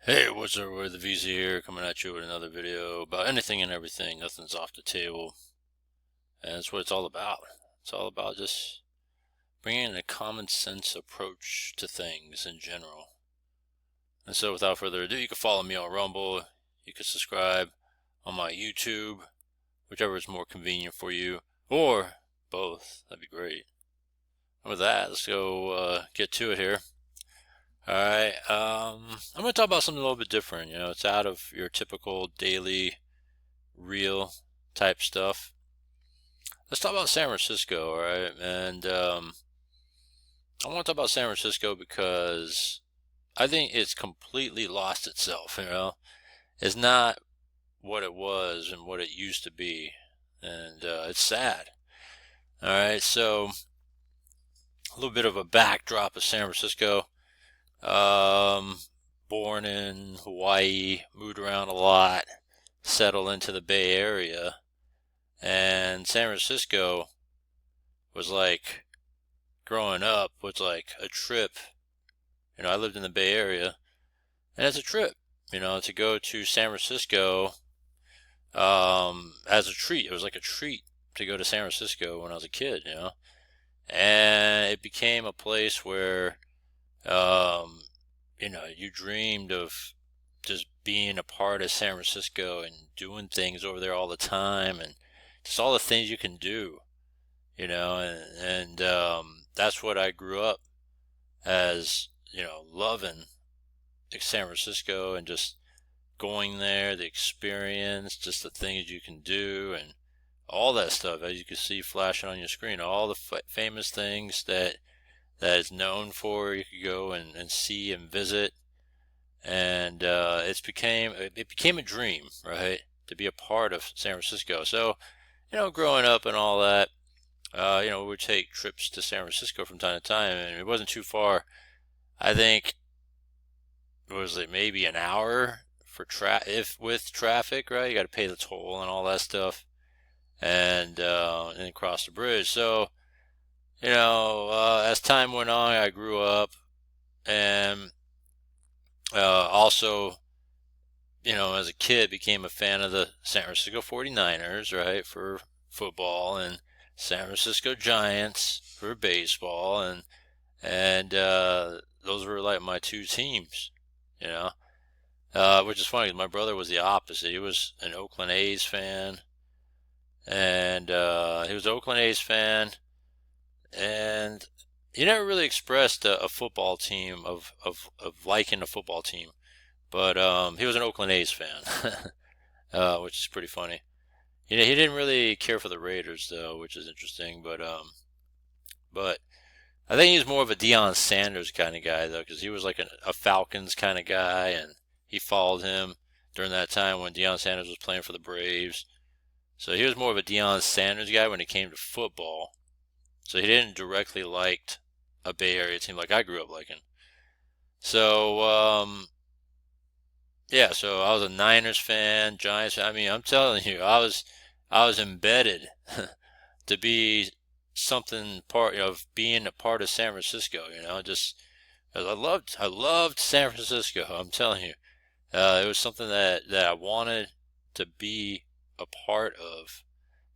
Hey, what's up with the VZ here, coming at you with another video about anything and everything. Nothing's off the table, and that's what it's all about. It's all about just bringing a common sense approach to things in general. And so without further ado, you can follow me on Rumble, you can subscribe on my YouTube, whichever is more convenient for you, or both. That'd be great. And with that, let's go get to it here. Alright, I'm going to talk about something a little bit different. It's out of your typical daily real type stuff. Let's talk about San Francisco, all right? And I want to talk about San Francisco because I think it's completely lost itself. It's not what it was and what it used to be, and it's sad. All right, so a little bit of a backdrop of San Francisco. Um, Born in Hawaii, moved around a lot, settled into the Bay Area, and San Francisco was like growing up was like a trip. I lived in the Bay Area, and it's a trip. To go to San Francisco as a treat. It was like a treat to go to San Francisco when I was a kid. And it became a place where um, you dreamed of just being a part of San Francisco and doing things over there all the time, and just all the things you can do. And that's what I grew up as, loving San Francisco and just going there, the experience, just the things you can do, and all that stuff, as you can see flashing on your screen, all the famous things that is known for, you could go and see and visit. And it became a dream, right, to be a part of San Francisco. So, growing up and all that, we would take trips to San Francisco from time to time, and it wasn't too far. I think was it maybe an hour for if with traffic, right? You got to pay the toll and all that stuff, and then cross the bridge. So as time went on, I grew up, and also as a kid became a fan of the San Francisco 49ers, right, for football, and San Francisco Giants for baseball, and those were like my two teams, you know. Which is funny 'cause my brother was the opposite. He was an Oakland A's fan, and he was an Oakland A's fan, and he never really expressed a football team of liking a football team, but he was an Oakland A's fan, which is pretty funny. He didn't really care for the Raiders though, which is interesting, but I think he's more of a Deion Sanders kind of guy though, because he was like a Falcons kind of guy, and he followed him during that time when Deion Sanders was playing for the Braves. So he was more of a Deion Sanders guy when it came to football. So he didn't directly like a Bay Area team like I grew up liking. So yeah, so I was a Niners fan, Giants fan. I mean, I'm telling you, I was embedded to be something part of being a part of San Francisco. Just I loved San Francisco. I'm telling you, it was something that I wanted to be a part of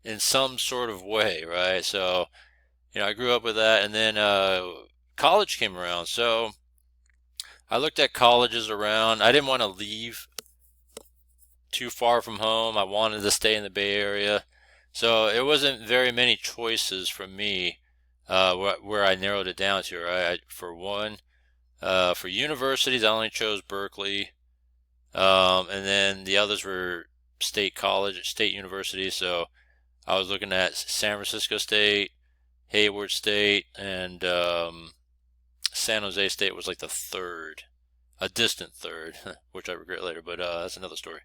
in some sort of way, right? So I grew up with that, and then college came around. So I looked at colleges around. I didn't want to leave too far from home. I wanted to stay in the Bay Area. So it wasn't very many choices for me where I narrowed it down to. Right? For one, for universities, I only chose Berkeley, and then the others were state universities. So I was looking at San Francisco State, Hayward State, and San Jose State was like the third, a distant third, which I regret later, but that's another story.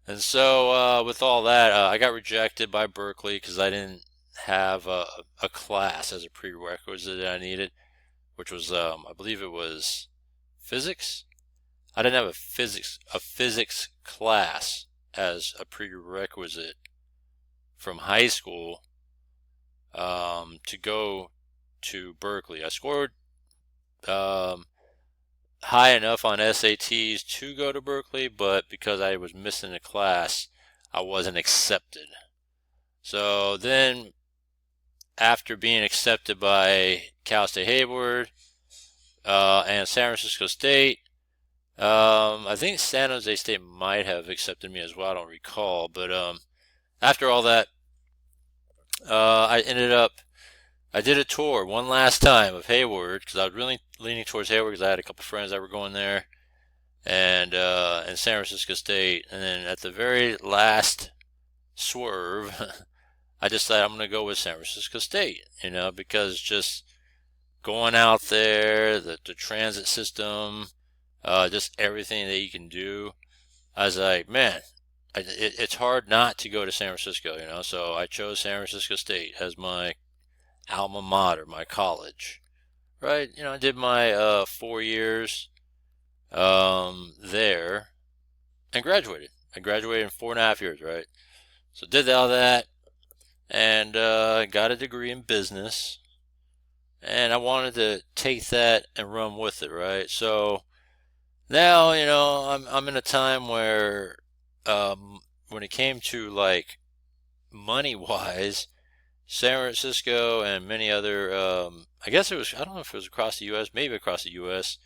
And so with all that, I got rejected by Berkeley because I didn't have a class as a prerequisite that I needed, which was I believe it was physics. I didn't have a physics class as a prerequisite from high school to go to Berkeley. I scored um, high enough on SATs to go to Berkeley, but because I was missing a class, I wasn't accepted. So then, after being accepted by Cal State Hayward and San Francisco State, I think San Jose State might have accepted me as well. I don't recall, but after all that, I did a tour one last time of Hayward because I was really leaning towards Hayward because I had a couple friends that were going there, and San Francisco State. And then at the very last swerve, I decided I'm going to go with San Francisco State, because just going out there, the transit system, just everything that you can do. I was like, man, it's hard not to go to San Francisco. So I chose San Francisco State as my alma mater, my college, right? I did my 4 years there and graduated. I graduated in 4.5 years, right? So did all that and got a degree in business. And I wanted to take that and run with it, right? So now, I'm in a time where when it came to like money wise, San Francisco and many other, I guess it was, I don't know if it was across the U.S., maybe across the U.S.,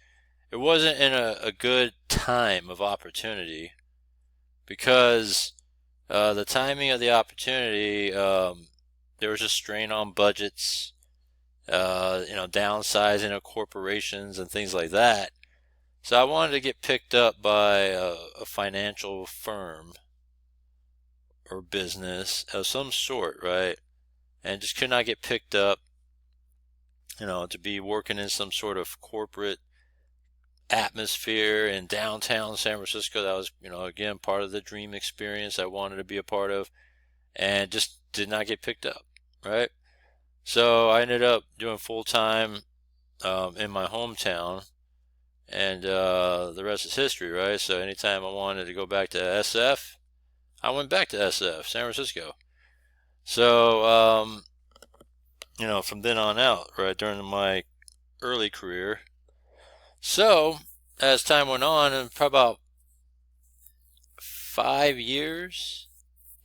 it wasn't in a good time of opportunity because the timing of the opportunity, there was a strain on budgets, downsizing of corporations and things like that. So I wanted to get picked up by a financial firm or business of some sort, right? And just could not get picked up, to be working in some sort of corporate atmosphere in downtown San Francisco. That was, again, part of the dream experience I wanted to be a part of, and just did not get picked up, right? So I ended up doing full time in my hometown, and the rest is history, right? So anytime I wanted to go back to SF, I went back to SF, San Francisco. So, from then on out, right, during my early career. So, as time went on, and probably about 5 years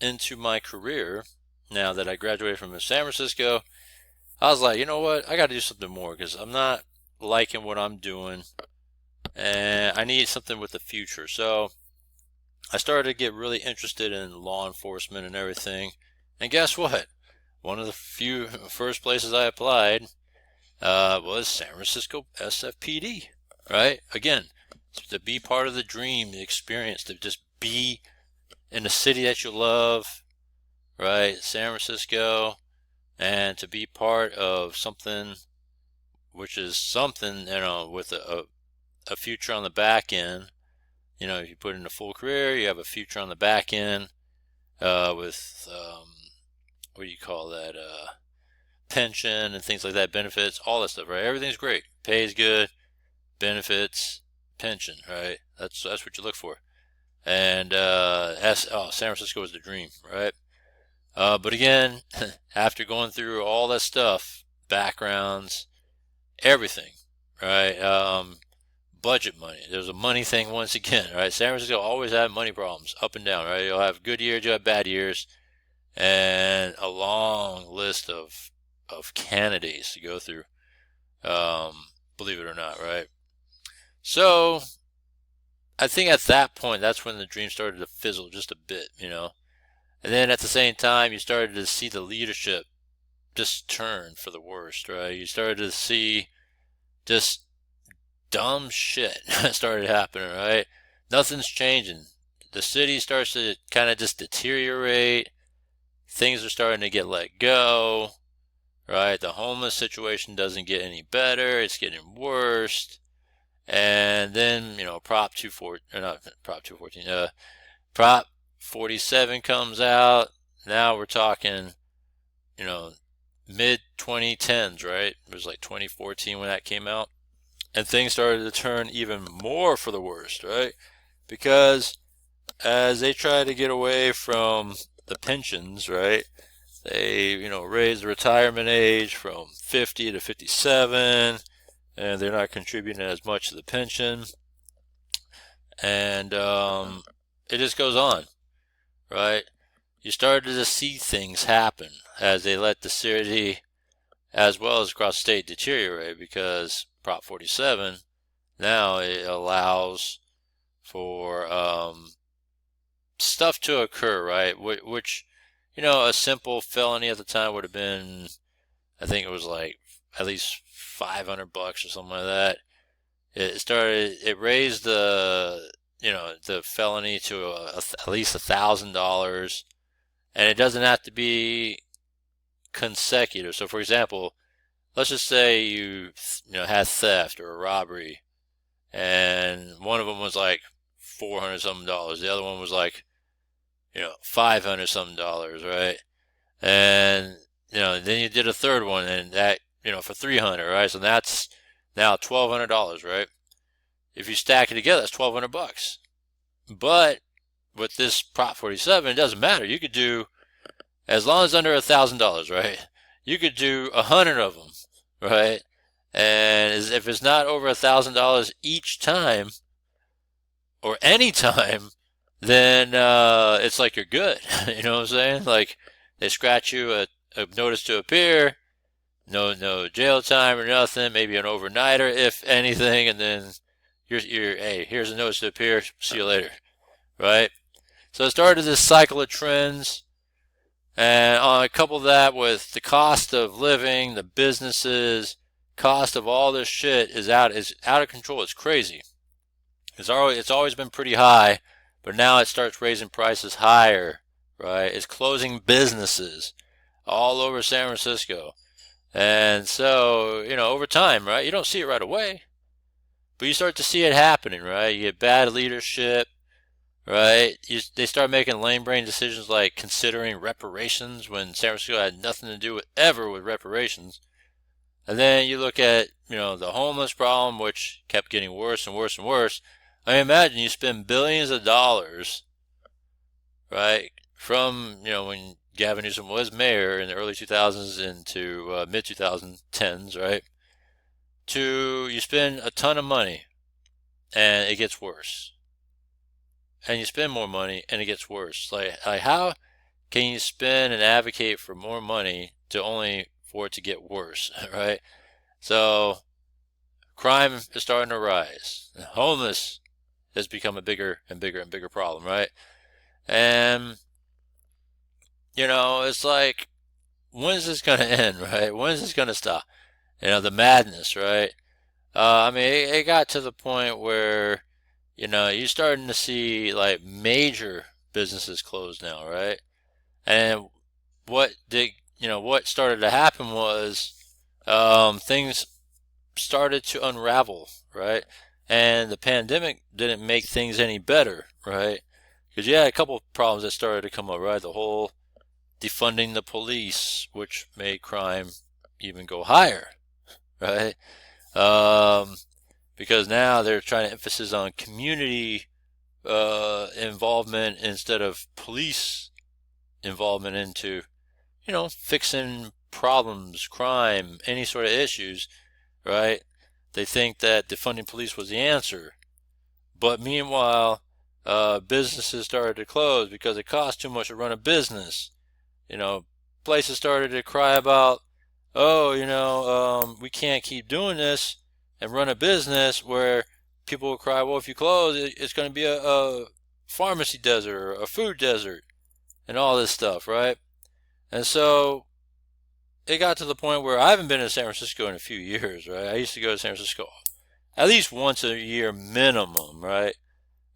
into my career, now that I graduated from San Francisco, I was like, you know what, I got to do something more because I'm not liking what I'm doing, and I need something with the future. So, I started to get really interested in law enforcement and everything. And guess what? One of the first places I applied was San Francisco SFPD, right? Again, to be part of the dream, the experience, to just be in the city that you love, right? San Francisco, and to be part of something which is something, with a future on the back end. If you put in a full career, you have a future on the back end with what do you call that? Pension and things like that, benefits, all that stuff, right? Everything's great. Pays good, benefits, pension, right? That's what you look for. And San Francisco is the dream, right? But again, after going through all that stuff, backgrounds, everything, right? Budget money. There's a money thing once again, right? San Francisco always had money problems, up and down, right? You'll have good years, you'll have bad years, and a long list of candidates to go through, believe it or not, right? So I think at that point, that's when the dream started to fizzle just a bit, And then at the same time, you started to see the leadership just turn for the worst, right? You started to see just dumb shit started happening, right? Nothing's changing. The city starts to kind of just deteriorate. Things are starting to get let go, right? The homeless situation doesn't get any better. It's getting worse. And then, Prop 47 comes out. Now we're talking, mid 2010s, right? It was like 2014 when that came out. And things started to turn even more for the worst, right? Because as they try to get away from the pensions, right? They, raised the retirement age from 50 to 57. and they're not contributing as much to the pension, and it just goes on, right? You started to see things happen as they let the city, as well as across the state, deteriorate, because Prop 47 now it allows for stuff to occur, right? Which, a simple felony at the time would have been, I think it was like at least $500 or something like that. It raised the felony to at least $1,000, and it doesn't have to be consecutive. So, for example, let's just say you had theft or a robbery, and one of them was like $400 something, the other one was like $500 something, right? And then you did a third one, and that for $300, right? So that's now $1,200, right? If you stack it together, that's $1,200. But with this Prop 47, it doesn't matter. You could do, as long as under $1,000, right? You could do 100 of them, right? And if it's not over $1,000 each time or any time, then it's like you're good. You know what I'm saying? Like they scratch you a notice to appear, no jail time or nothing, maybe an overnighter if anything, and then you're hey, here's a notice to appear, see you later, right? So it started this cycle of trends, and on a couple of that with the cost of living, the businesses, cost of all this shit is out of control. It's crazy. It's always been pretty high, but now it starts raising prices higher, right? It's closing businesses all over San Francisco. And so, over time, right? You don't see it right away, but you start to see it happening, right? You get bad leadership, right? They start making lame brain decisions like considering reparations when San Francisco had nothing to do with reparations. And then you look at, the homeless problem, which kept getting worse and worse and worse. I mean, imagine you spend billions of dollars, right, from, when Gavin Newsom was mayor in the early 2000s into mid 2010s, right, you spend a ton of money and it gets worse. And you spend more money and it gets worse. Like how can you spend and advocate for more money for it to get worse, right? So crime is starting to rise. Homeless has become a bigger and bigger and bigger problem, right? And it's like, when is this going to end, right? When is this going to stop? The madness, right? I mean, it got to the point where, you're starting to see like major businesses close now, right? And what started to happen was things started to unravel, right? And the pandemic didn't make things any better, right? Because you had a couple of problems that started to come up, right? The whole defunding the police, which made crime even go higher, right? Because now they're trying to emphasize on community involvement instead of police involvement into, fixing problems, crime, any sort of issues, right? They think that defunding police was the answer. But meanwhile, businesses started to close because it cost too much to run a business. Places started to cry about, we can't keep doing this and run a business, where people will cry, well, if you close, it's going to be a pharmacy desert or a food desert and all this stuff, right? And so it got to the point where I haven't been to San Francisco in a few years, right? I used to go to San Francisco at least once a year minimum, right?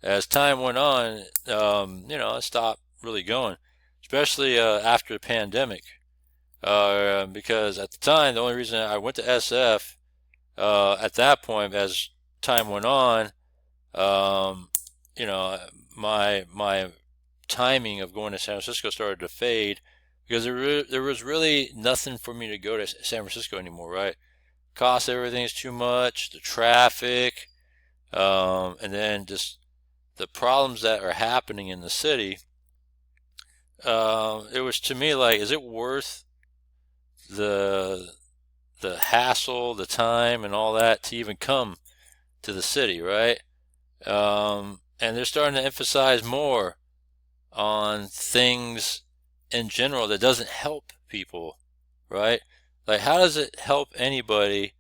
As time went on, I stopped really going, especially after the pandemic. Because at the time, the only reason I went to SF at that point, as time went on, my timing of going to San Francisco started to fade, because there was really nothing for me to go to San Francisco anymore, right? Cost of everything is too much, the traffic, and then just the problems that are happening in the city. It was, to me, like, is it worth the the hassle, the time, and all that to even come to the city, right? And they're starting to emphasize more on things in general that doesn't help people, right? Like, how does it help anybody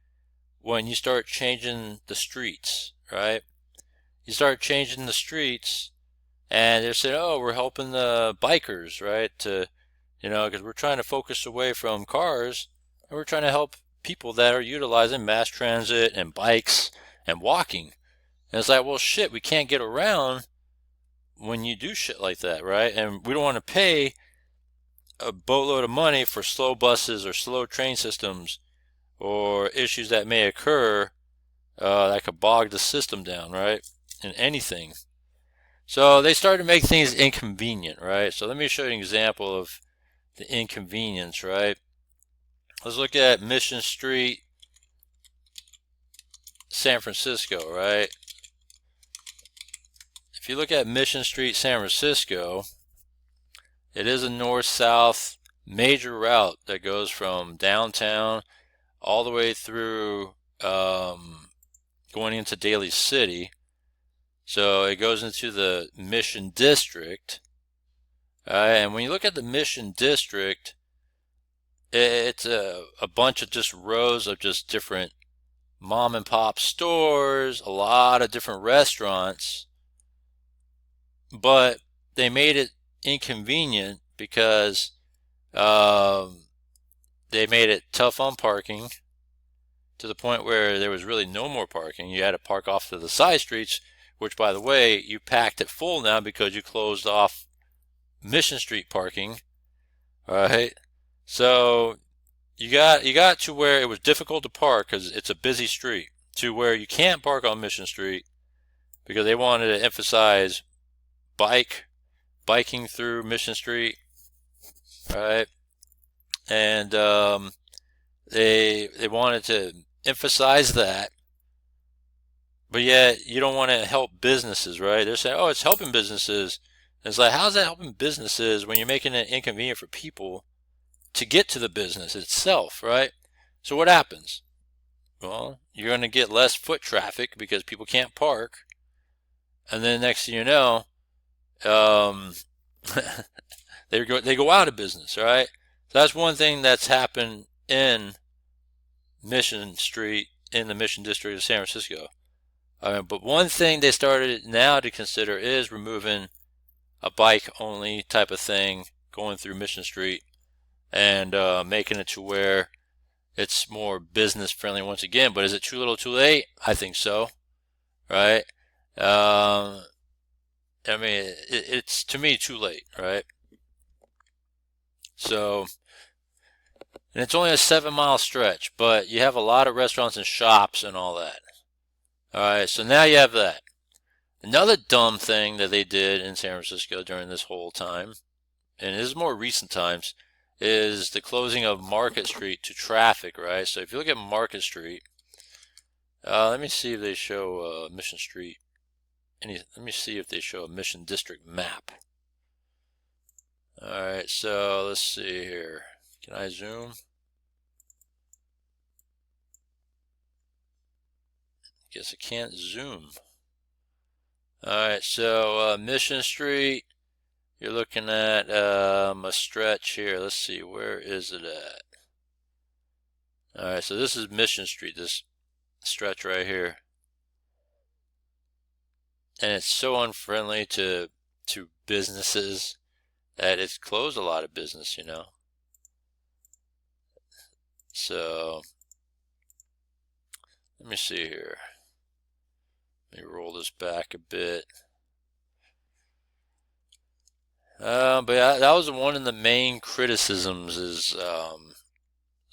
when you start changing the streets, right? You start changing the streets, and they're saying, oh, we're helping the bikers, right? Because we're trying to focus away from cars, and we're trying to help people that are utilizing mass transit and bikes and walking. And it's like, well, shit, we can't get around when you do shit like that, right? And we don't want to pay a boatload of money for slow buses or slow train systems or issues that may occur that could bog the system down, right? In anything. So they started to make things inconvenient, right? So let me show you an example of the inconvenience, right? Let's look at Mission Street, San Francisco, right? If you look at Mission Street, San Francisco, it is a north-south major route that goes from downtown all the way through going into Daly City. So it goes into the Mission District. And when you look at the Mission District, it's a bunch of just rows of just different mom and pop stores, a lot of different restaurants, but they made it inconvenient because they made it tough on parking to the point where there was really no more parking. You had to park off to the side streets, which, by the way, you packed it full now because you closed off Mission Street parking. All right, so you got to where it was difficult to park because it's a busy street, to where you can't park on Mission Street because they wanted to emphasize biking through Mission Street, right? And they wanted to emphasize that, but yet you don't want to help businesses, right? They're saying, oh, it's helping businesses. And it's like, how's that helping businesses when you're making it inconvenient for people to get to the business itself, right? So what happens? Well, you're going to get less foot traffic because people can't park, and then next thing you know, they go out of business, right? So that's one thing that's happened in Mission Street in the Mission District of San Francisco. But one thing they started now to consider is removing a bike-only type of thing going through Mission Street and making it to where it's more business-friendly once again. But is it too little too late? I think so, right? I mean, it's, to me, too late, right? So, and it's only a 7-mile stretch, but you have a lot of restaurants and shops and all that. All right, so now you have that. Another dumb thing that they did in San Francisco during this whole time, and this is more recent times, is the closing of Market Street to traffic, right? So if you look at Market Street, let me see if they show Mission Street. Let me see if they show a Mission District map. All right, so let's see here. Can I zoom? Guess I can't zoom. All right, so Mission Street, you're looking at a stretch here. Let's see, where is it at? All right, so this is Mission Street, this stretch right here. And it's so unfriendly to businesses that it's closed a lot of business, you know. So let me see here. Let me roll this back a bit. But that was one of the main criticisms is,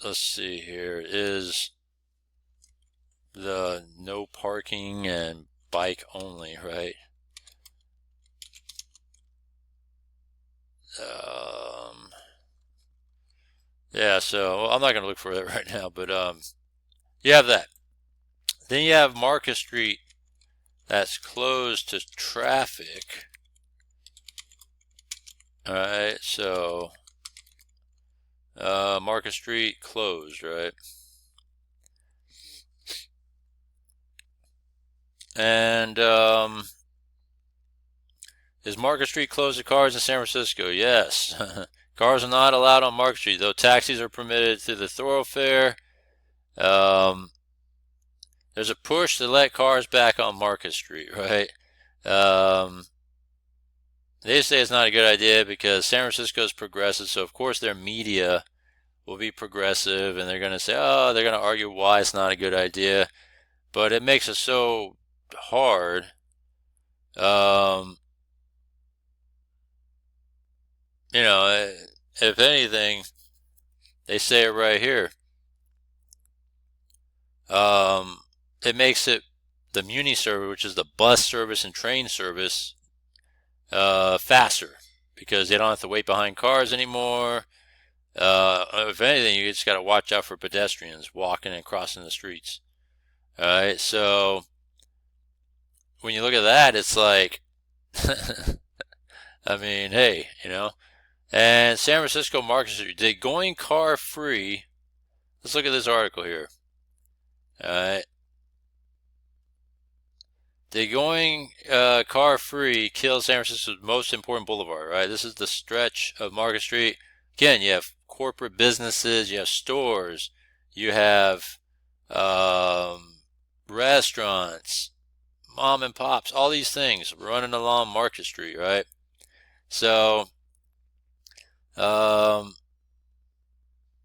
let's see here, is the no parking and bike only, right? Yeah, so I'm not going to look for that right now, but you have that. Then you have Market Street that's closed to traffic. Alright, so Market Street closed, right? And is Market Street closed to cars in San Francisco? Yes. Cars are not allowed on Market Street, though taxis are permitted through the thoroughfare. Um, there's a push to let cars back on Market Street, right? Um, they say it's not a good idea because San Francisco is progressive, so of course their media will be progressive and they're going to say, oh, they're going to argue why it's not a good idea. But it makes it so hard. You know, if anything, they say it right here. It makes it the Muni service, which is the bus service and train service, faster because they don't have to wait behind cars anymore. If anything, you just got to watch out for pedestrians walking and crossing the streets. All right, so when you look at that, it's like, I mean, hey, you know. And San Francisco Market Street, they going car free. Let's look at this article here. All right. The going car free kills San Francisco's most important boulevard, right? This is the stretch of Market Street. Again, you have corporate businesses, you have stores, you have restaurants, mom and pops, all these things running along Market Street, right? So,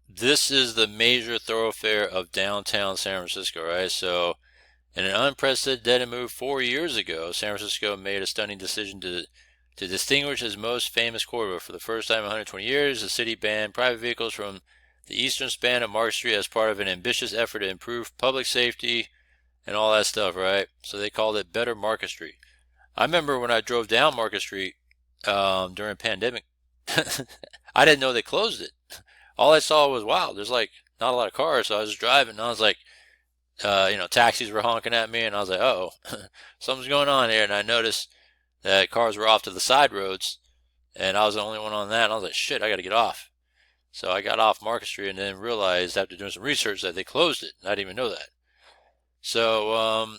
this is the major thoroughfare of downtown San Francisco, right? So, in an unprecedented move 4 years ago, San Francisco made a stunning decision to distinguish its most famous corridor. For the first time in 120 years, the city banned private vehicles from the eastern span of Market Street as part of an ambitious effort to improve public safety and all that stuff, right? So they called it Better Market Street. I remember when I drove down Market Street during a pandemic, I didn't know they closed it. All I saw was, wow, there's like not a lot of cars. So I was driving and I was like, taxis were honking at me, and I was like, oh, something's going on here. And I noticed that cars were off to the side roads, and I was the only one on that. And I was like, shit, I got to get off. So I got off Market Street and then realized after doing some research that they closed it. I didn't even know that. So,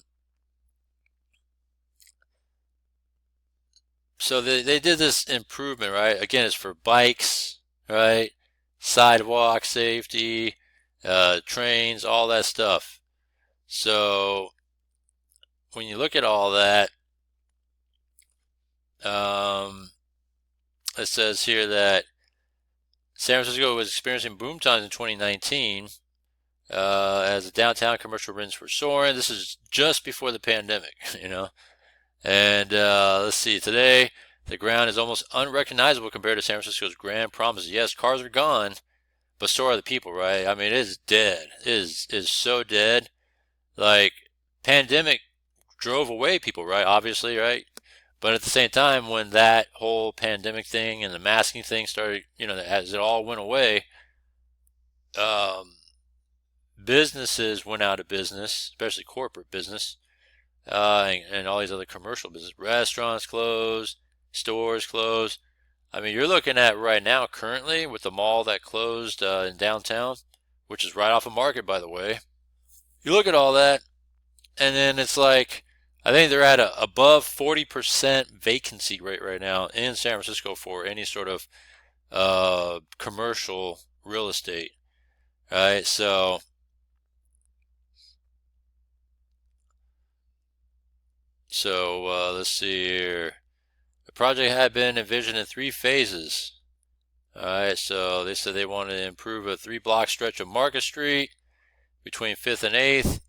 they did this improvement, right? Again, it's for bikes, right? Sidewalk safety, trains, all that stuff. So when you look at all that, it says here that San Francisco was experiencing boom times in 2019 as the downtown commercial rents were soaring. This is just before the pandemic, you know. And let's see, today the ground is almost unrecognizable compared to San Francisco's grand promises. Yes, cars are gone, but so are the people, right? I mean, it is dead. It is so dead. Like, pandemic drove away people, right? Obviously, right? But at the same time, when that whole pandemic thing and the masking thing started, as it all went away, um, businesses went out of business, especially corporate business, and all these other commercial business. Restaurants closed, stores closed. I mean, you're looking at right now, currently, with the mall that closed in downtown, which is right off of Market, by the way. You look at all that, and then it's like, I think they're at a above 40% vacancy rate right now in San Francisco for any sort of commercial real estate. Right, so let's see here. The project had been envisioned in 3 phases. All right, so they said they wanted to improve a 3-block stretch of Market Street between 5th and 8th.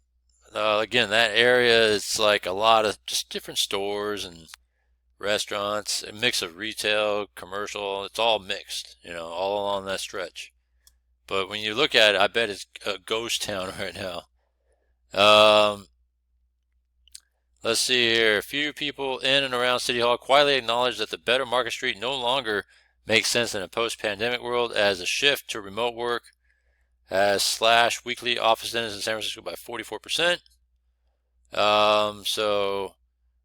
Again, that area is like a lot of just different stores and restaurants, a mix of retail, commercial. It's all mixed, all along that stretch. But when you look at it, I bet it's a ghost town right now. Let's see here. A few people in and around City Hall quietly acknowledge that the Better Market Street no longer makes sense in a post-pandemic world, as a shift to remote work has slashed weekly office attendance in San Francisco by 44%. So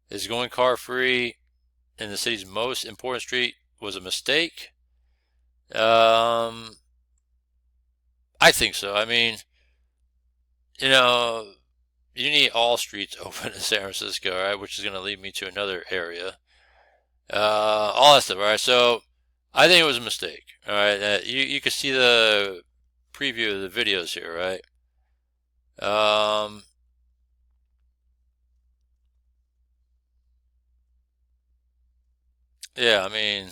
is going car free in the city's most important street was a mistake? I think so. I mean, you need all streets open in San Francisco, all right, which is going to lead me to another area. All that stuff, all right. So I think it was a mistake, all right. You can see the preview of the videos here, right? Yeah, I mean,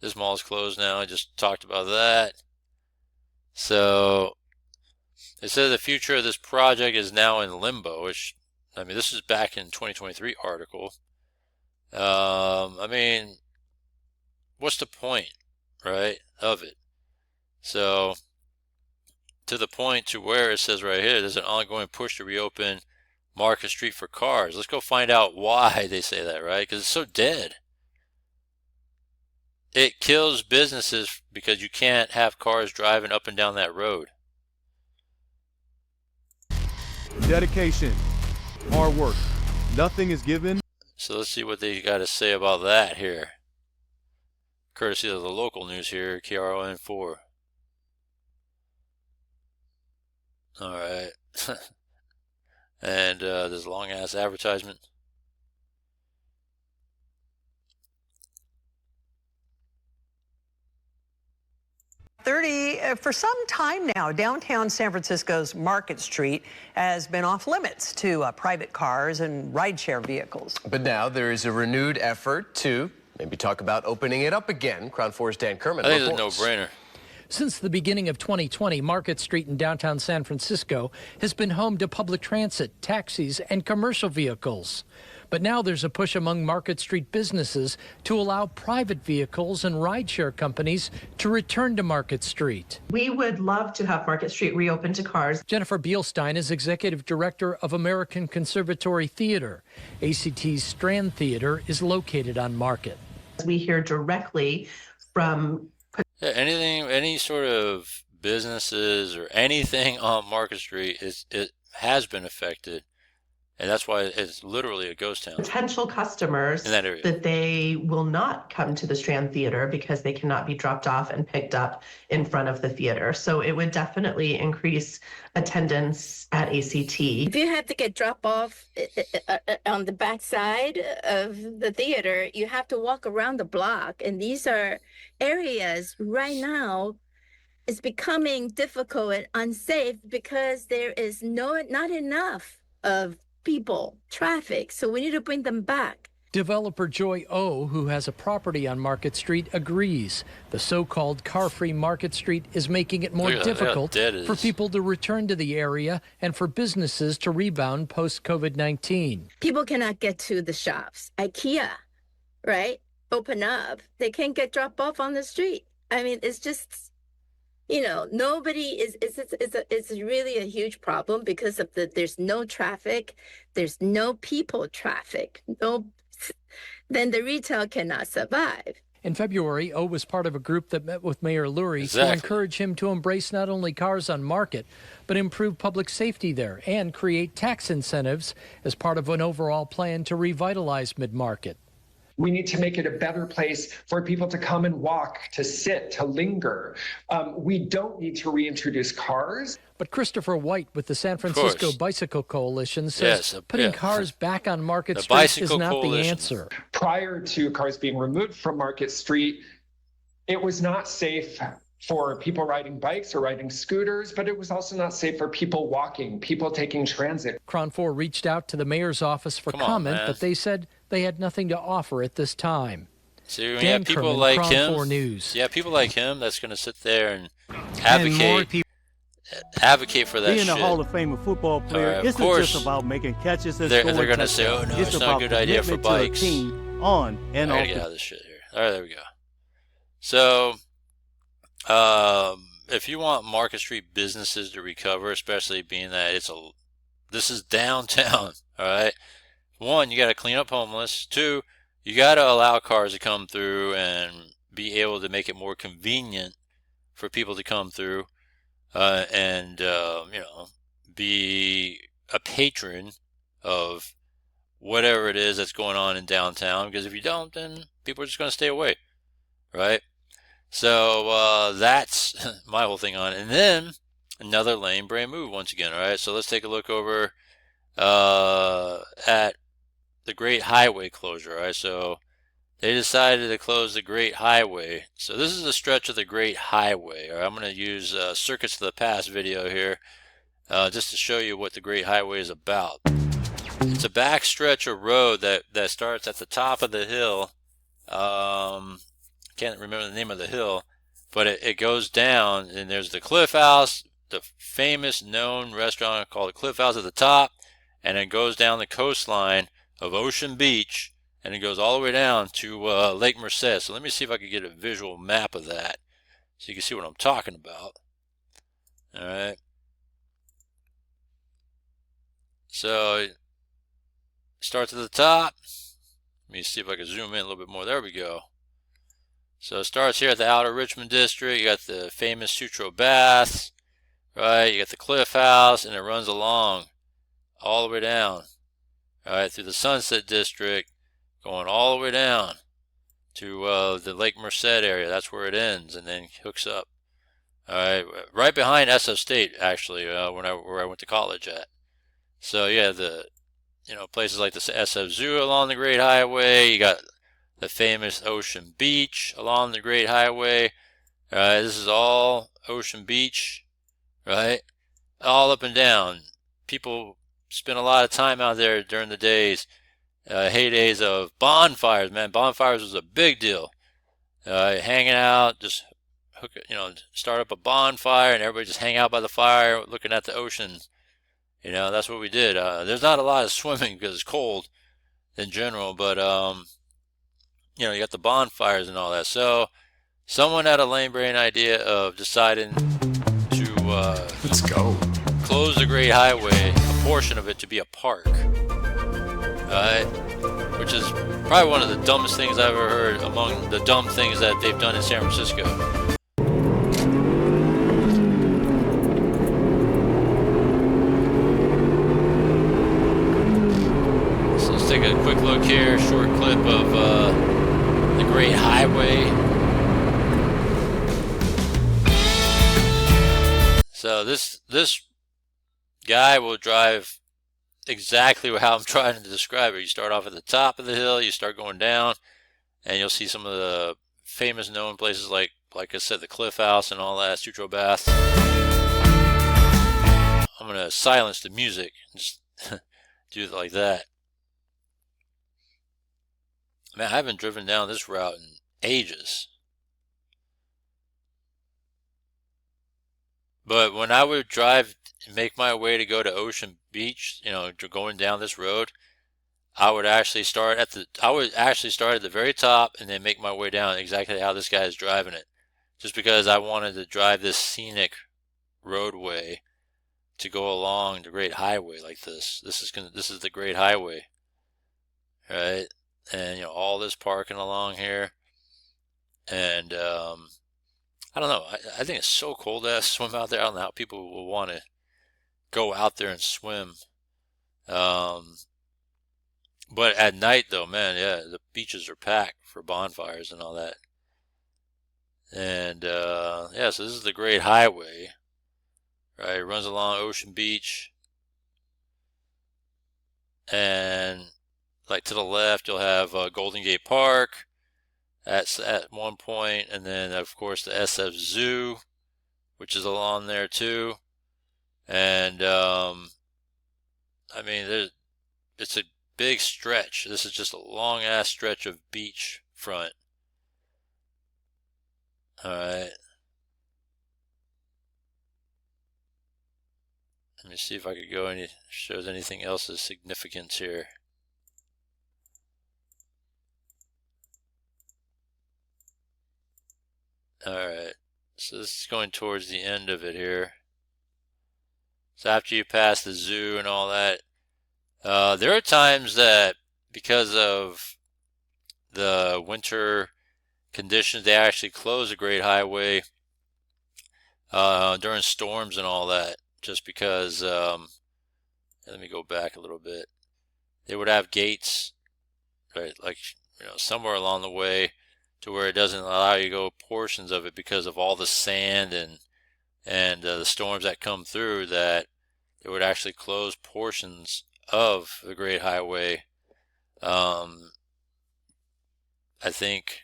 this mall's closed now. I just talked about that. So it says the future of this project is now in limbo, which, I mean, this is back in 2023 article. I mean, what's the point, right, of it? So, to the point to where it says right here, there's an ongoing push to reopen Market Street for cars. Let's go find out why they say that, right? Because it's so dead. It kills businesses because you can't have cars driving up and down that road. Dedication, hard work, nothing is given. So let's see what they got to say about that here. Courtesy of the local news here, KRON4. All right. And this long ass advertisement. For some time now, downtown San Francisco's Market Street has been off limits to private cars and rideshare vehicles. But now there is a renewed effort to maybe talk about opening it up again. Crown 4's Dan Kerman. I think it's a no-brainer. Since the beginning of 2020, Market Street in downtown San Francisco has been home to public transit, taxis, and commercial vehicles. But now there's a push among Market Street businesses to allow private vehicles and rideshare companies to return to Market Street. We would love to have Market Street reopen to cars. Jennifer Bielstein is executive director of American Conservatory Theater. ACT's Strand Theater is located on Market. We hear directly from any sort of businesses or anything on Market Street it has been affected, and that's why it's literally a ghost town. Potential customers in that area, that they will not come to the Strand Theater because they cannot be dropped off and picked up in front of the theater. So it would definitely increase attendance at ACT. If you have to get dropped off on the back side of the theater, you have to walk around the block. And these are areas right now it's becoming difficult and unsafe because there is not enough of people, traffic. So we need to bring them back. Developer Joy O, who has a property on Market Street, agrees. The so-called car-free Market Street is making it more difficult for people to return to the area and for businesses to rebound post-COVID-19. People cannot get to the shops. IKEA, right? Open up. They can't get dropped off on the street. I mean, it's just, you know, nobody is, it's really a huge problem because of there's no traffic, there's no people traffic, then the retail cannot survive. In February, O was part of a group that met with Mayor Lurie to encourage him to embrace not only cars on Market, but improve public safety there and create tax incentives as part of an overall plan to revitalize Mid-Market. We need to make it a better place for people to come and walk, to sit, to linger. We don't need to reintroduce cars. But Christopher White with the San Francisco Bicycle Coalition says putting cars back on Market Street is not the answer. Prior to cars being removed from Market Street, it was not safe for people riding bikes or riding scooters, but it was also not safe for people walking, people taking transit. KRON 4 reached out to the mayor's office for comment, but they said they had nothing to offer at this time. See, when you have people like him, people like him that's going to sit there and advocate for that being shit. Being a Hall of Fame football player isn't just about making catches and scoring they're going to say, oh no, it's not a good idea for bikes. On and off. Get out of this shit here. All right, there we go. So, if you want Market Street businesses to recover, especially being that this is downtown, all right? One, you got to clean up homeless. Two, you got to allow cars to come through and be able to make it more convenient for people to come through, and be a patron of whatever it is that's going on in downtown. Because if you don't, then people are just going to stay away, right? So that's my whole thing on it. And then another lane brand move once again. All right, so let's take a look over at the Great Highway closure. All right, so they decided to close the Great Highway. So this is a stretch of the Great Highway. All right, I'm going to use Circuits of the Past video here just to show you what the Great Highway is about. It's a back stretch of road that starts at the top of the hill. Can't remember the name of the hill, but it goes down, and there's the Cliff House, the famous known restaurant called the Cliff House at the top, and it goes down the coastline of Ocean Beach, and it goes all the way down to Lake Merced. So let me see if I can get a visual map of that so you can see what I'm talking about. All right. So it starts at the top. Let me see if I can zoom in a little bit more. There we go. So it starts here at the Outer Richmond District. You got the famous Sutro Baths, right? You got the Cliff House, and it runs along all the way down, all right, through the Sunset District, going all the way down to the Lake Merced area. That's where it ends, and then hooks up. All right, right behind SF State, actually, where I went to college at. So yeah, places like the SF Zoo along the Great Highway. You got the famous Ocean Beach along the Great Highway. This is all Ocean Beach, right? All up and down. People spend a lot of time out there during the days, heydays of bonfires. Man, bonfires was a big deal. Hanging out, just start up a bonfire, and everybody just hang out by the fire, looking at the ocean. That's what we did. There's not a lot of swimming because it's cold in general, but you got the bonfires and all that. So someone had a lame-brain idea of deciding to let's go close the Great Highway, a portion of it, to be a park. Which is probably one of the dumbest things I've ever heard among the dumb things that they've done in San Francisco. So let's take a quick look here, short clip of the Great Highway. So this guy will drive exactly how I'm trying to describe it. You start off at the top of the hill, you start going down, and you'll see some of the famous known places like I said, the Cliff House and all that, Sutro Baths. I'm going to silence the music and just do it like that. Man, I haven't driven down this route in ages. But when I would drive and make my way to go to Ocean Beach, going down this road, I would actually start at the very top and then make my way down exactly how this guy is driving it. Just because I wanted to drive this scenic roadway to go along the Great Highway like this. This is the Great Highway, right? And all this parking along here, and I don't know. I think it's so cold to swim out there. I don't know how people will want to go out there and swim. But at night, though, man, yeah, the beaches are packed for bonfires and all that. And yeah, so this is the Great Highway, right? It runs along Ocean Beach, and like to the left, you'll have Golden Gate Park. That's at one point, and then of course the SF Zoo, which is along there too. And I mean, it's a big stretch. This is just a long ass stretch of beach front. All right. Let me see if I could go shows anything else of significance here. Alright, so this is going towards the end of it here. So after you pass the zoo and all that, there are times that because of the winter conditions, they actually close the Great Highway during storms and all that, just because, let me go back a little bit. They would have gates, right, like, somewhere along the way, to where it doesn't allow you to go portions of it because of all the sand and and the storms that come through, that it would actually close portions of the Great Highway. I think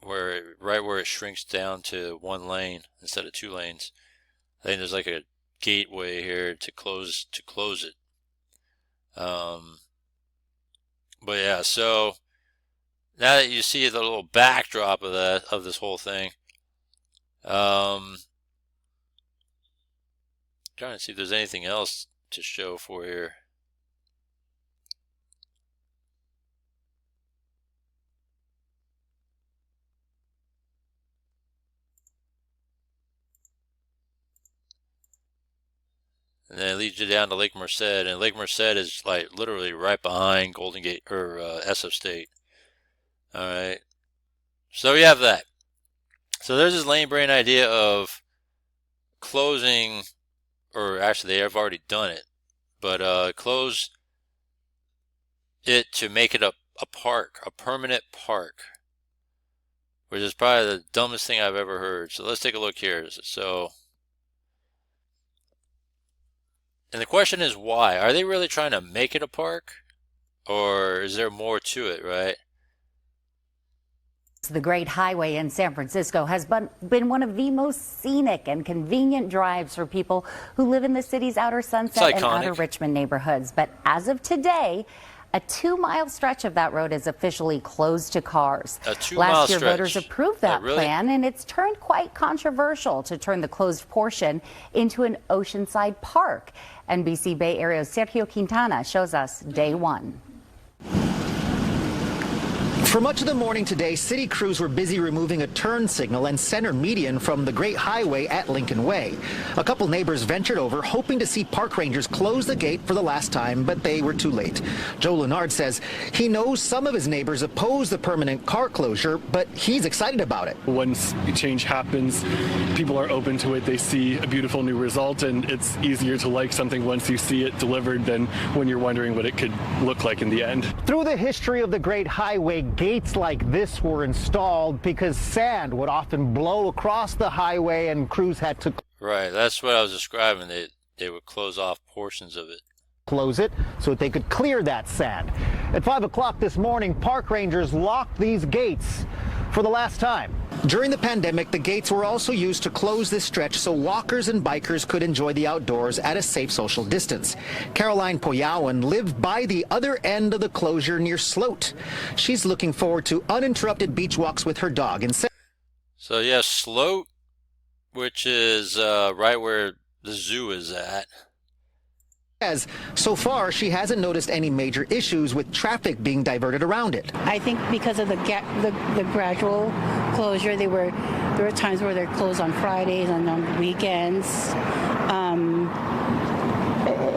right where it shrinks down to 1 lane instead of 2 lanes. I think there's like a gateway here to close it. But yeah, so now that you see the little backdrop of this whole thing, trying to see if there's anything else to show for here. And then it leads you down to Lake Merced, and Lake Merced is like literally right behind Golden Gate or SF State. All right, so we have that. So there's this lane brain idea of closing, or actually they have already done it, but close it to make it a park, a permanent park, which is probably the dumbest thing I've ever heard. So let's take a look here. So. And the question is why? Are they really trying to make it a park? Or is there more to it, right? The Great Highway in San Francisco has been one of the most scenic and convenient drives for people who live in the city's outer Sunset and outer Richmond neighborhoods. But as of today, a 2-mile stretch of that road is officially closed to cars. A 2-mile Last year, stretch. voters approved that plan, and it's turned quite controversial to turn the closed portion into an oceanside park. NBC Bay Area's Sergio Quintana shows us day one. For much of the morning today, city crews were busy removing a turn signal and center median from the Great Highway at Lincoln Way. A couple neighbors ventured over, hoping to see park rangers close the gate for the last time, but they were too late. Joe Leonard says he knows some of his neighbors oppose the permanent car closure, but he's excited about it. Once change happens, people are open to it. They see a beautiful new result, and it's easier to like something once you see it delivered than when you're wondering what it could look like in the end. Through the history of the Great Highway, gates like this were installed because sand would often blow across the highway and crews had to... Right, that's what I was describing. They would close off portions of it. Close it so that they could clear that sand. At 5 o'clock this morning, park rangers locked these gates for the last time. During the pandemic, the gates were also used to close this stretch so walkers and bikers could enjoy the outdoors at a safe social distance. Caroline Poyawan lived by the other end of the closure near Sloat. She's looking forward to uninterrupted beach walks with her dog. So yeah, Sloat, which is right where the zoo is at. As so far, she hasn't noticed any major issues with traffic being diverted around it. I think because of the gradual closure, there were times where they're closed on Fridays and on weekends.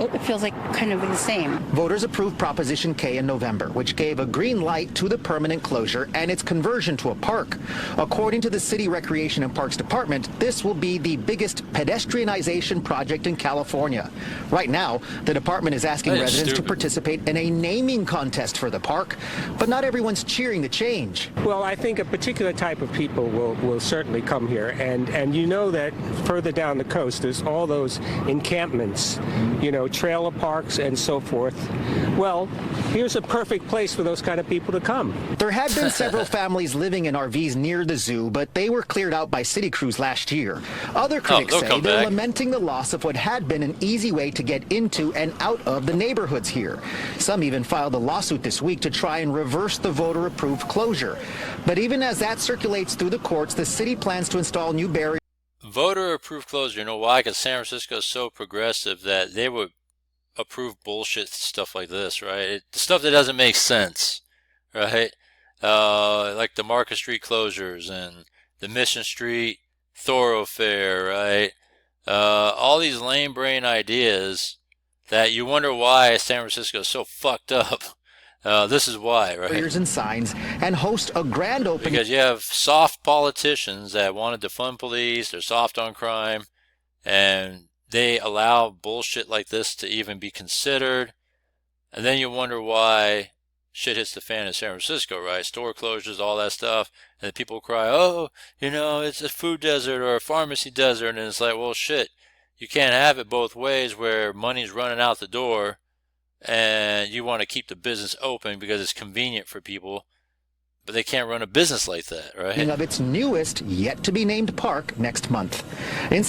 It feels like kind of the same. Voters approved Proposition K in November, which gave a green light to the permanent closure and its conversion to a park. According to the City Recreation and Parks Department, this will be the biggest pedestrianization project in California. Right now, the department is asking residents to participate in a naming contest for the park, but not everyone's cheering the change. Well, I think a particular type of people will certainly come here, and you know that further down the coast, there's all those encampments, you know, trailer parks and so forth. Well, here's a perfect place for those kind of people to come. There had been several families living in RVs near the zoo, but they were cleared out by city crews last year. Other critics say they're lamenting the loss of what had been an easy way to get into and out of the neighborhoods here. Some even filed a lawsuit this week to try and reverse the voter-approved closure. But even as that circulates through the courts, the city plans to install new barriers. Voter-approved closure, you know why? Because San Francisco is so progressive that they would approve bullshit stuff like this, right? Stuff that doesn't make sense, right? Like the Market Street closures and the Mission Street thoroughfare, right? All these lame brain ideas that you wonder why San Francisco is so fucked up. This is why, right? And signs and host a grand opening. Because you have soft politicians that want to defund police, they're soft on crime, and they allow bullshit like this to even be considered. And then you wonder why shit hits the fan in San Francisco, right? Store closures, all that stuff. And then people cry, oh, it's a food desert or a pharmacy desert. And it's like, well, shit, you can't have it both ways where money's running out the door and you want to keep the business open because it's convenient for people, but they can't run a business like that, right? Of its newest, yet-to-be-named park next month.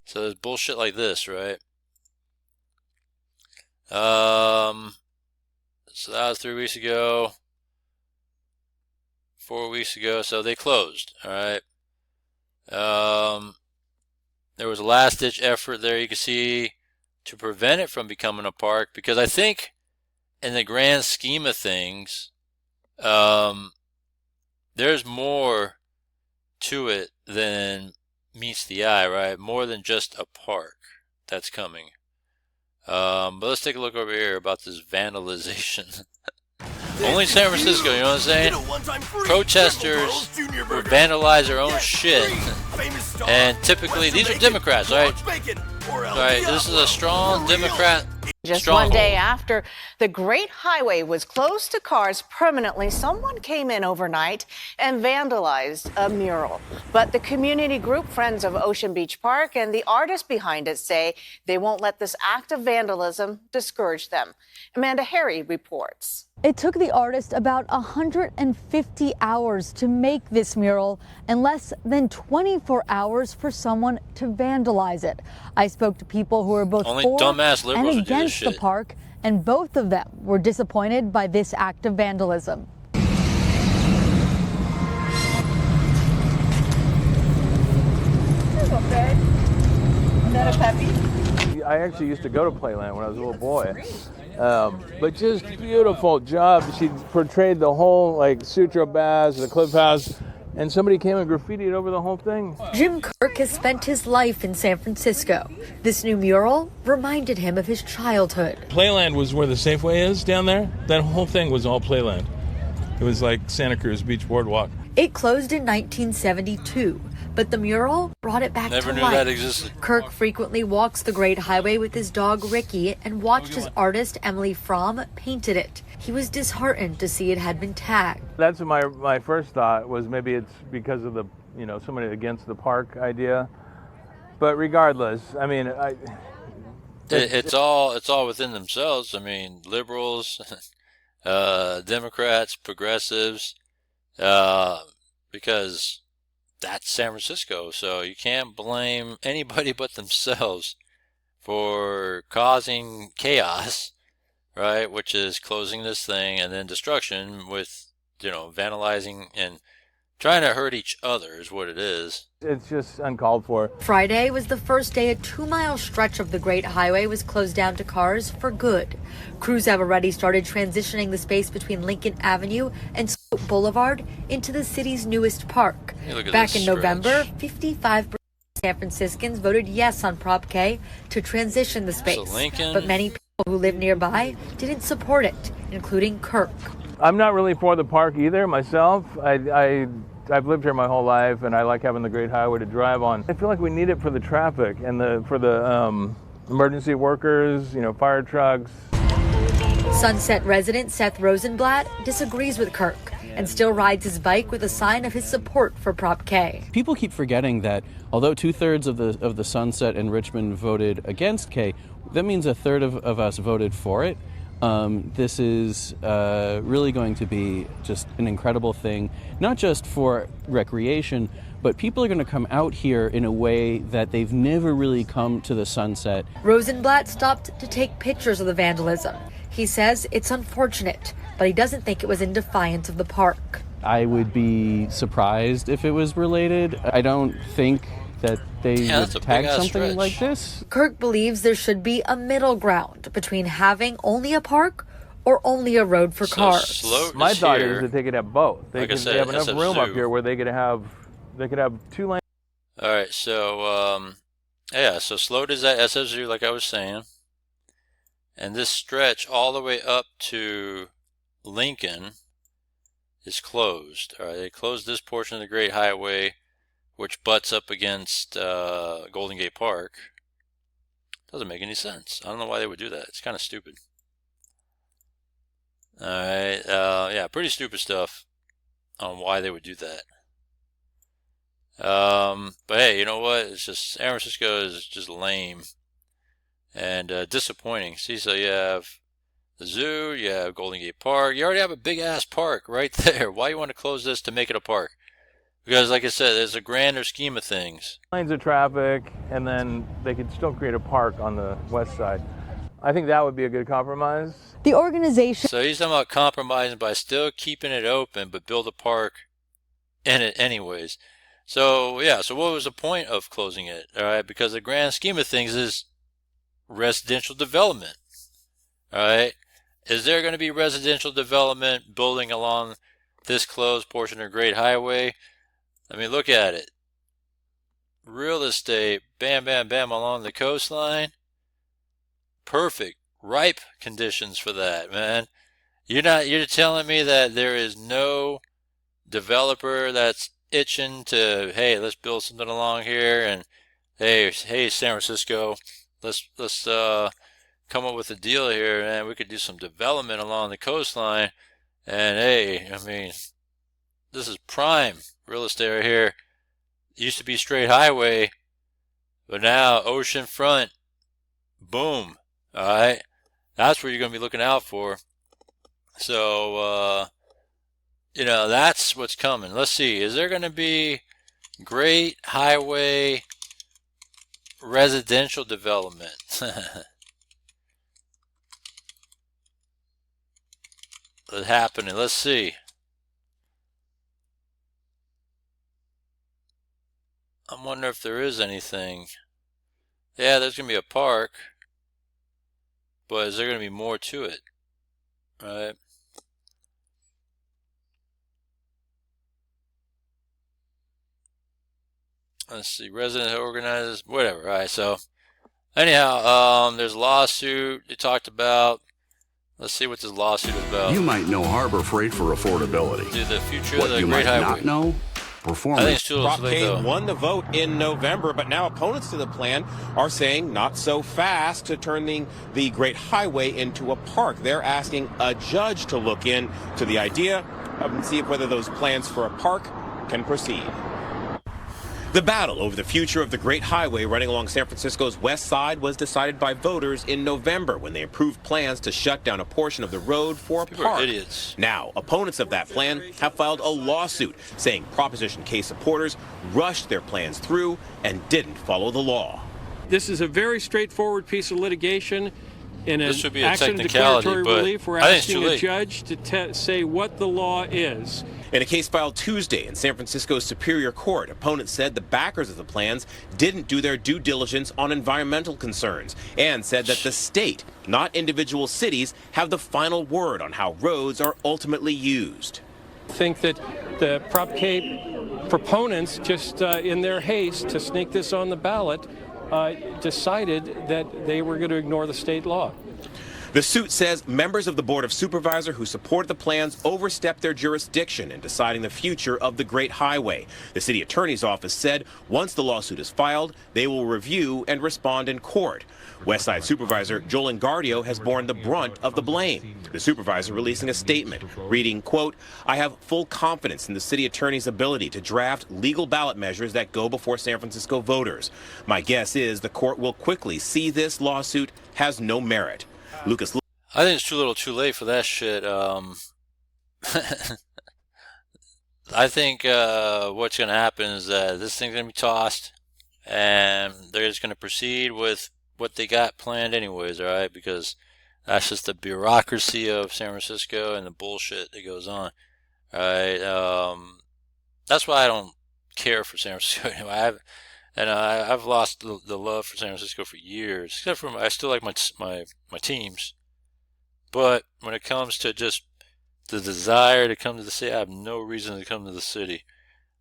So there's bullshit like this, right? So that was 3 weeks ago, 4 weeks ago. So they closed. All right. There was a last-ditch effort there. You can see to prevent it from becoming a park, because I think, in the grand scheme of things, there's more to it than meets the eye, right? More than just a park that's coming. But let's take a look over here about this vandalization. Only San Francisco, you know what I'm saying? Protesters would vandalize their own shit. And typically, these are Democrats, right? Right, this is a strong Democrat. Just one day after the Great Highway was closed to cars permanently, someone came in overnight and vandalized a mural. But the community group Friends of Ocean Beach Park and the artist behind it say they won't let this act of vandalism discourage them. Amanda Harry reports. It took the artist about 150 hours to make this mural and less than 24 hours for someone to vandalize it. I spoke to people who are both for and against the park, and both of them were disappointed by this act of vandalism. Is that a puppy? I actually used to go to Playland when I was a little boy. But just beautiful job. She portrayed the whole, like, Sutro Baths, the Cliff House, and somebody came and graffitied over the whole thing. Jim Kirk has spent his life in San Francisco. This new mural reminded him of his childhood. Playland was where the Safeway is down there. That whole thing was all Playland. It was like Santa Cruz Beach Boardwalk. It closed in 1972. But the mural brought it back to life. Never knew that existed. Kirk frequently walks the Great Highway with his dog Ricky and watched as artist Emily Fromm painted it. He was disheartened to see it had been tagged. That's my first thought, was maybe it's because of the, somebody against the park idea. But regardless, I mean, it's all within themselves. I mean, liberals, Democrats, progressives, because that's San Francisco, so you can't blame anybody but themselves for causing chaos, right? Which is closing this thing and then destruction with, vandalizing and trying to hurt each other is what it is. It's just uncalled for. Friday was the first day a 2-mile stretch of the Great Highway was closed down to cars for good. Crews have already started transitioning the space between Lincoln Avenue and Sloat Boulevard into the city's newest park. Back in November, 55% of San Franciscans voted yes on Prop K to transition the space. But many people who live nearby didn't support it, including Kirk. I'm not really for the park either myself. I've lived here my whole life, and I like having the Great Highway to drive on. I feel like we need it for the traffic and for the emergency workers, fire trucks. Sunset resident Seth Rosenblatt disagrees with Kirk and still rides his bike with a sign of his support for Prop K. People keep forgetting that although 2/3 of the Sunset and Richmond voted against K, that means 1/3 of us voted for it. This is really going to be just an incredible thing, not just for recreation, but people are going to come out here in a way that they've never really come to the Sunset. Rosenblatt stopped to take pictures of the vandalism. He says it's unfortunate, but he doesn't think it was in defiance of the park. I would be surprised if it was related. I don't think that they would tag something like this. Kirk believes there should be a middle ground between having only a park or only a road for cars. My thought is that they could have both. They could have enough room up here where they could have 2 lanes. All right, so so Sloat is at SF Zoo, like I was saying, and this stretch all the way up to Lincoln is closed. All right, they closed this portion of the Great Highway, which butts up against Golden Gate Park. Doesn't make any sense. I don't know why they would do that. It's kind of stupid. All right. Yeah, pretty stupid stuff on why they would do that. But hey, you know what? It's just San Francisco is just lame and disappointing. See, so you have the zoo, you have Golden Gate Park. You already have a big ass park right there. Why you want to close this to make it a park? Because, like I said, there's a grander scheme of things. Lanes of traffic, and then they could still create a park on the west side. I think that would be a good compromise. The organization. So he's talking about compromising by still keeping it open, but build a park in it anyways. So, yeah, so what was the point of closing it? All right, because the grand scheme of things is residential development. All right, is there going to be residential development building along this closed portion of Great Highway? I mean, look at it. Real estate, bam, bam, bam, along the coastline. Perfect, ripe conditions for that, man. You're telling me that there is no developer that's itching to, hey, let's build something along here, and hey, San Francisco, let's come up with a deal here, man. We could do some development along the coastline, and hey, I mean, this is prime real estate right here. It used to be straight highway, but now ocean front. Boom. All right, that's what you're going to be looking out for. So, you know, that's what's coming. Let's see. Is there going to be Great Highway residential development? What's happening? Let's see. I'm wondering if there is anything. Yeah, there's going to be a park. But is there going to be more to it? Right? Let's see. Resident organizers. Whatever. All right. So, anyhow, there's a lawsuit you talked about. Let's see what this lawsuit is about. You might know Harbor Freight for affordability. To the future what of the you Great might Highway. Not know. Performance. I think it's too Prop late, K though. won the vote in November, but now opponents to the plan are saying not so fast to turning the Great Highway into a park. They're asking a judge to look into the idea and see whether those plans for a park can proceed. The battle over the future of the Great Highway running along San Francisco's west side was decided by voters in November when they approved plans to shut down a portion of the road for a People are park. idiots. Now, opponents of that plan have filed a lawsuit saying Proposition K supporters rushed their plans through and didn't follow the law. This is a very straightforward piece of litigation. In an This would be a action of technicality, declaratory but relief, we're I think it's asking too a late. judge to say what the law is. In a case filed Tuesday in San Francisco's Superior Court, opponents said the backers of the plans didn't do their due diligence on environmental concerns and said that the state, not individual cities, have the final word on how roads are ultimately used. I think that the Prop K proponents, just in their haste to sneak this on the ballot, decided that they were going to ignore the state law. The suit says members of the Board of Supervisors who support the plans overstepped their jurisdiction in deciding the future of the Great Highway. The city attorney's office said once the lawsuit is filed, they will review and respond in court. Westside Supervisor Joel Engardio has borne the brunt of the blame. The supervisor releasing a statement reading, quote, "I have full confidence in the city attorney's ability to draft legal ballot measures that go before San Francisco voters. My guess is the court will quickly see this lawsuit has no merit." Lucas. I think it's too little too late for that shit. I think what's going to happen is that this thing's going to be tossed and they're just going to proceed with what they got planned anyways, all right? Because that's just the bureaucracy of San Francisco and the bullshit that goes on, all right? That's why I don't care for San Francisco anyway. I've lost the love for San Francisco for years, except for I still like my teams. But when it comes to just the desire to come to the city, I have no reason to come to the city.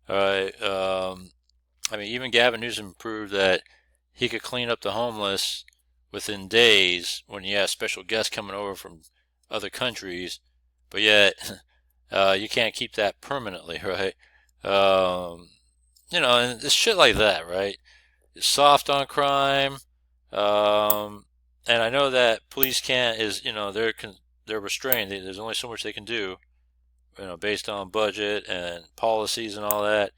All right. I mean, even Gavin Newsom proved that he could clean up the homeless within days when he has special guests coming over from other countries. But yet, you can't keep that permanently, right? You know, and it's shit like that, right? It's soft on crime. And I know that police can't, they're they're restrained. There's only so much they can do, based on budget and policies and all that.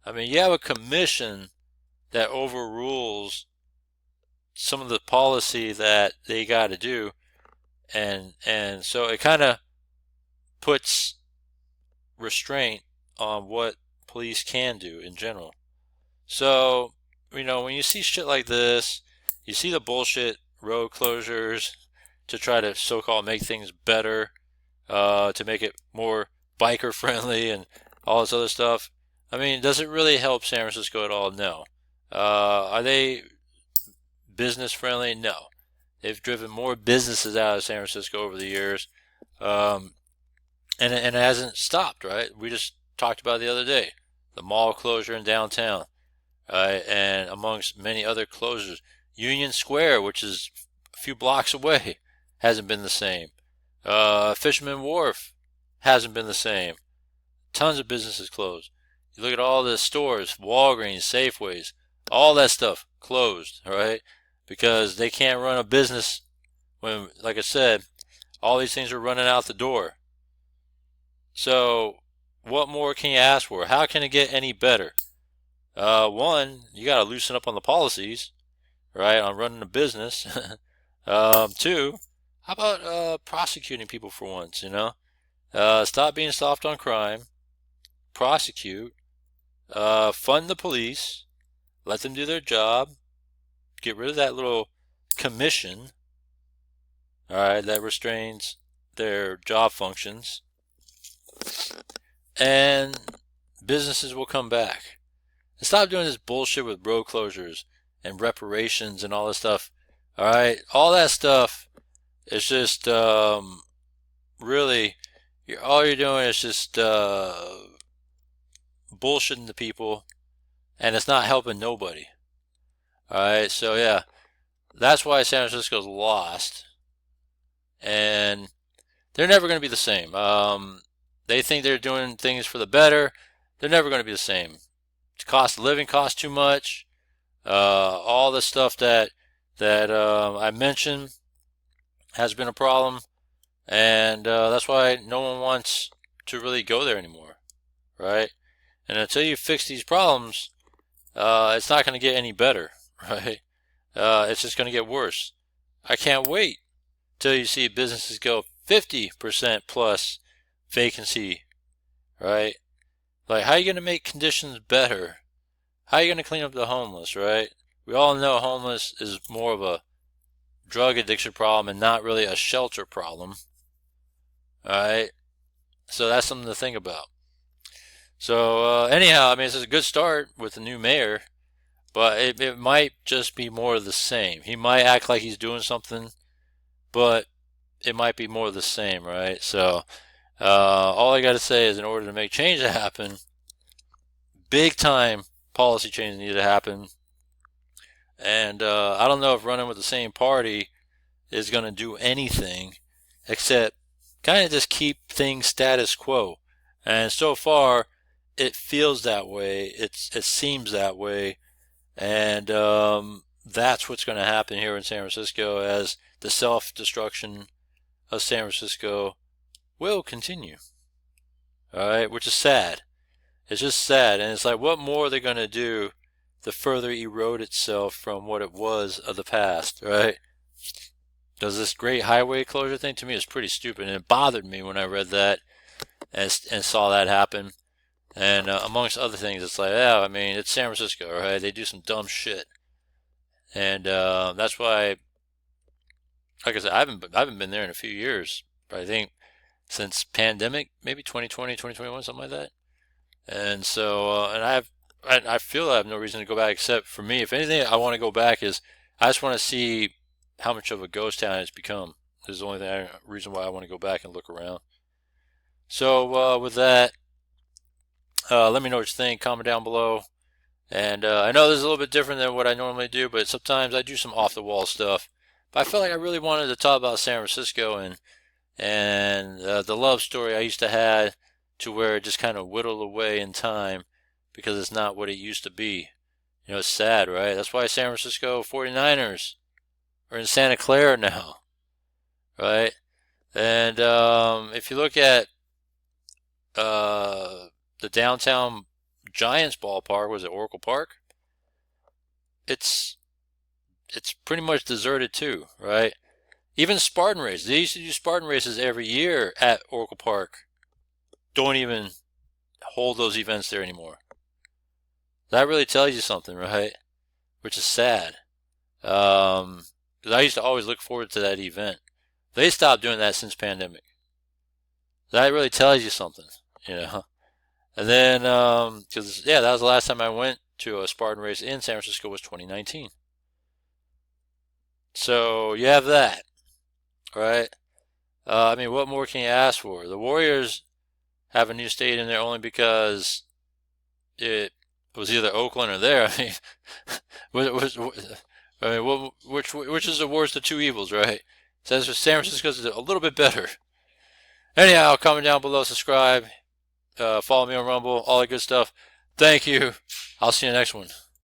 I mean, you have a commission that overrules some of the policy that they got to do, and so it kind of puts restraint on what police can do in general. So, when you see shit like this, you see the bullshit road closures to try to so-called make things better, to make it more biker friendly and all this other stuff. I mean, does it really help San Francisco at all? No. Are they business friendly? No. They've driven more businesses out of San Francisco over the years, and it hasn't stopped, right? We just talked about it the other day, the mall closure in downtown, and amongst many other closures. Union Square, which is a few blocks away, hasn't been the same. Fisherman Wharf hasn't been the same. Tons of businesses closed. You look at all the stores, Walgreens, Safeways, all that stuff closed, all right? Because they can't run a business when, like I said, all these things are running out the door. So what more can you ask for? How can it get any better? One, you got to loosen up on the policies, right, on running a business. Two, how about prosecuting people for once, Stop being soft on crime, prosecute, fund the police, let them do their job, get rid of that little commission, all right, that restrains their job functions, and businesses will come back. And stop doing this bullshit with road closures and reparations and all this stuff. All right, all that stuff is just really, all you're doing is just bullshitting the people, and it's not helping nobody. All right, so yeah, that's why San Francisco's lost, and they're never going to be the same. They think they're doing things for the better. They're never going to be the same. The cost of living costs too much. All the stuff that I mentioned has been a problem, and that's why no one wants to really go there anymore, right? And until you fix these problems, it's not going to get any better, right? It's just going to get worse. I can't wait till you see businesses go 50% plus vacancy, right? Like, how are you going to make conditions better? How are you going to clean up the homeless, right? We all know homeless is more of a drug addiction problem and not really a shelter problem, all right? So that's something to think about. So anyhow, I mean, this is a good start with the new mayor, but it might just be more of the same. He might act like he's doing something, but it might be more of the same, right? So all I got to say is, in order to make change to happen, big time policy changes need to happen. And I don't know if running with the same party is going to do anything except kind of just keep things status quo. And so far, it feels that way. It seems that way. And that's what's going to happen here in San Francisco, as the self-destruction of San Francisco will continue. All right, which is sad. It's just sad. And it's like, what more are they going to do to further erode itself from what it was of the past, right? Does this great highway closure thing, to me, is pretty stupid. And it bothered me when I read that and saw that happen. And amongst other things, it's like, yeah, I mean, it's San Francisco, right? They do some dumb shit. And that's why, like I said, I haven't been there in a few years. But I think since pandemic, maybe 2020, 2021, something like that. And so, and I feel I have no reason to go back, except for me, if anything, I want to go back is I just want to see how much of a ghost town it's become. This is the only reason why I want to go back and look around. So with that, let me know what you think. Comment down below. And I know this is a little bit different than what I normally do, but sometimes I do some off-the-wall stuff. But I felt like I really wanted to talk about San Francisco and the love story I used to have, to where it just kind of whittled away in time, because it's not what it used to be. You know, it's sad, right? That's why San Francisco 49ers are in Santa Clara now, right? And if you look at the downtown Giants ballpark, was it Oracle Park? It's pretty much deserted too, right? Even Spartan races. They used to do Spartan races every year at Oracle Park. Don't even hold those events there anymore. That really tells you something, right? Which is sad. Because I used to always look forward to that event. They stopped doing that since pandemic. That really tells you something, you know. And then, because yeah, that was the last time I went to a Spartan race in San Francisco was 2019. So you have that, right? I mean, what more can you ask for? The Warriors have a new stadium there only because it was either Oakland or there. I mean, which is the worst of two evils, right? San Francisco's a little bit better. Anyhow, comment down below, subscribe, follow me on Rumble, all that good stuff. Thank you. I'll see you in the next one.